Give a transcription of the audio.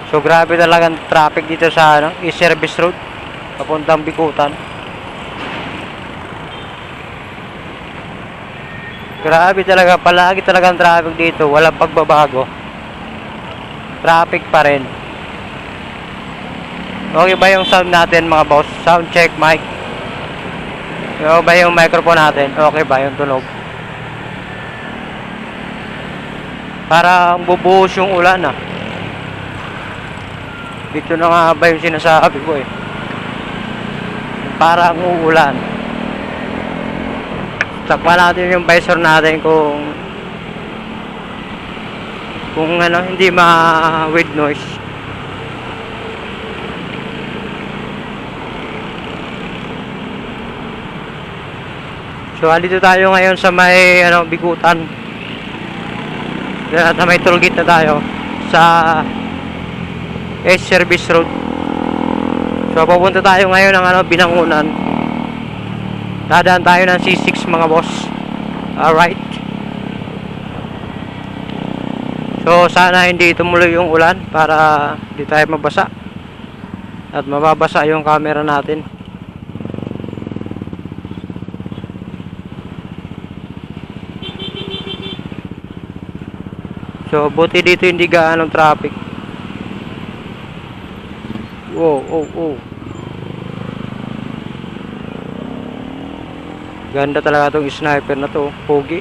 So grabe talagang traffic dito sa ano, East Service Road papuntang Bikutan. Grabe talaga, palagi talagang traffic dito, walang pagbabago. Traffic pa rin. Okay ba yung sound natin mga boss? Sound check mic. Okay ba yung microphone natin? Okay ba yung tunog? Parang bubuhos yung ulan ah. Dito na nga ba yung sinasabi ko eh. Parang uulan. Takpan natin yung visor natin kung ano, hindi with noise. So dito tayo ngayon sa may ano, Bikutan. Sa may tollgate na tayo sa East Service Road. So papunta tayo ngayon ng ano, Binangunan. Dadaan tayo ng C6 mga boss. Alright. So sana hindi tumuloy yung ulan para hindi tayo mabasa. At mababasa yung camera natin. So buti dito hindi gaanong traffic. Wow, oh, oh. Ganda talaga tong sniper na to, pogi.